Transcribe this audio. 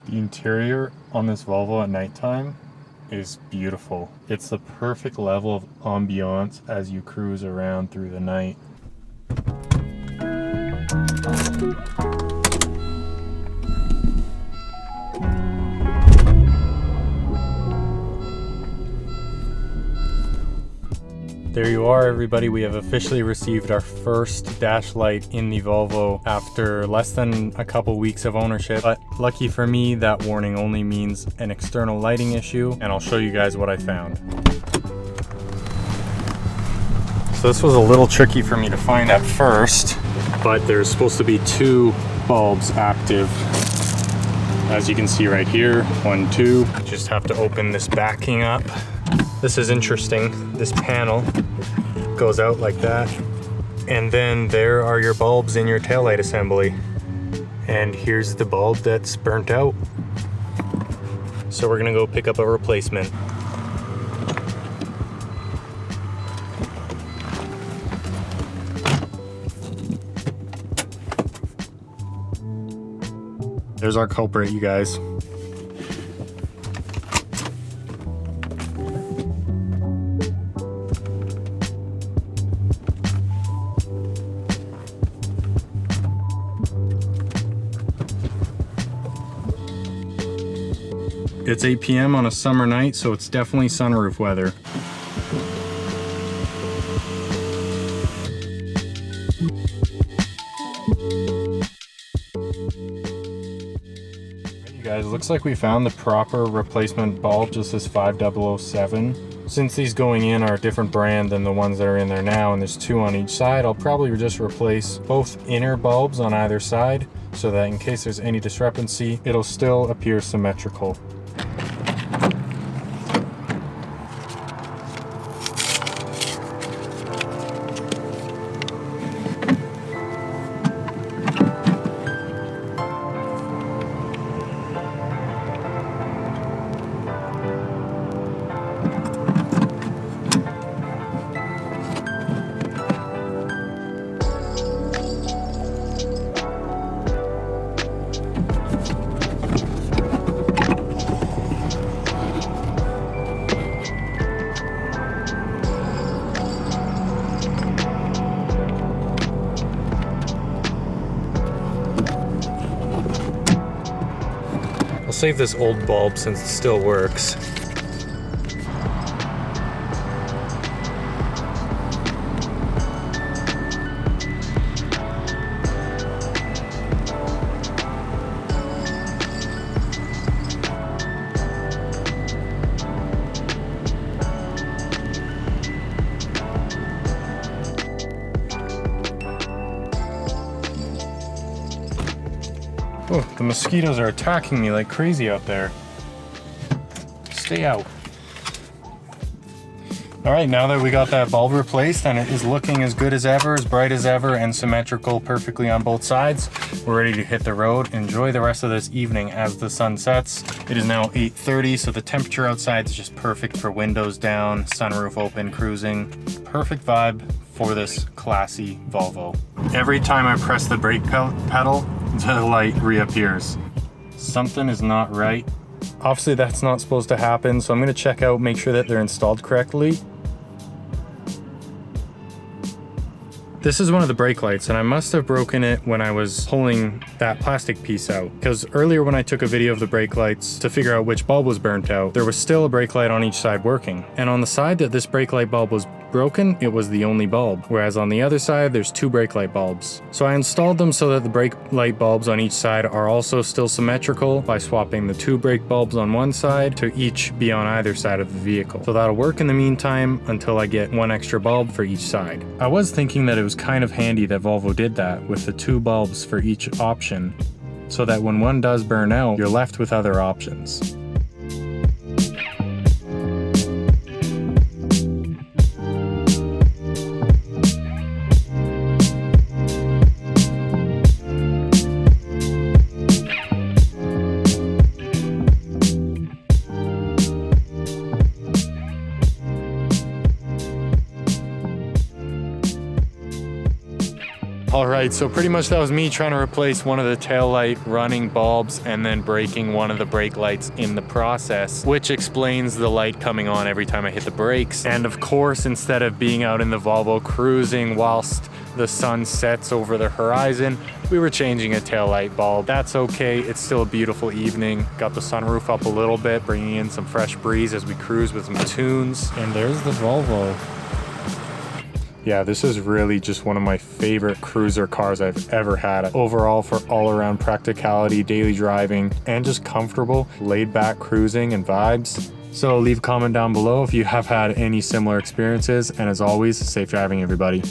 The interior on this Volvo at nighttime is beautiful. It's the perfect level of ambiance as you cruise around through the night. There you are, everybody. We have officially received our first dash light in the Volvo after less than a couple weeks of ownership. But lucky for me, that warning only means an external lighting issue, and I'll show you guys what I found. So this was a little tricky for me to find at first, but there's supposed to be two bulbs active. As you can see right here, 1, 2. Just have to open this backing up. This is interesting. This panel goes out like that. And then there are your bulbs in your taillight assembly. And here's the bulb that's burnt out. So we're gonna go pick up a replacement. There's our culprit, you guys. It's 8 p.m. on a summer night, so it's definitely sunroof weather. You guys, looks like we found the proper replacement bulb, just this 5007. Since these going in are a different brand than the ones that are in there now, and there's two on each side, I'll probably just replace both inner bulbs on either side so that in case there's any discrepancy, it'll still appear symmetrical. I'll save this old bulb since it still works. Oh, the mosquitoes are attacking me like crazy out there. Stay out. All right, now that we got that bulb replaced and it is looking as good as ever, as bright as ever, and symmetrical perfectly on both sides, we're ready to hit the road. Enjoy the rest of this evening as the sun sets. It is now 8:30, so the temperature outside is just perfect for windows down, sunroof open, cruising. Perfect vibe for this classy Volvo. Every time I press the brake pedal, the light reappears. Something is not right. Obviously that's not supposed to happen, so I'm gonna check out, make sure that they're installed correctly. This is one of the brake lights, and I must have broken it when I was pulling that plastic piece out, because earlier when I took a video of the brake lights to figure out which bulb was burnt out, there was still a brake light on each side working. And on the side that this brake light bulb was broken, it was the only bulb, whereas on the other side there's two brake light bulbs. So I installed them so that the brake light bulbs on each side are also still symmetrical by swapping the two brake bulbs on one side to each be on either side of the vehicle. So that'll work in the meantime until I get one extra bulb for each side. I was thinking that it was kind of handy that Volvo did that with the two bulbs for each option, so that when one does burn out, you're left with other options. All right, so pretty much that was me trying to replace one of the taillight running bulbs and then breaking one of the brake lights in the process, which explains the light coming on every time I hit the brakes. And of course, instead of being out in the Volvo cruising whilst the sun sets over the horizon, we were changing a taillight bulb. That's okay, it's still a beautiful evening. Got the sunroof up a little bit, bringing in some fresh breeze as we cruise with some tunes. And there's the Volvo. Yeah, this is really just one of my favorite cruiser cars I've ever had. Overall, for all-around practicality, daily driving, and just comfortable, laid-back cruising and vibes. So leave a comment down below if you have had any similar experiences, and as always, safe driving, everybody.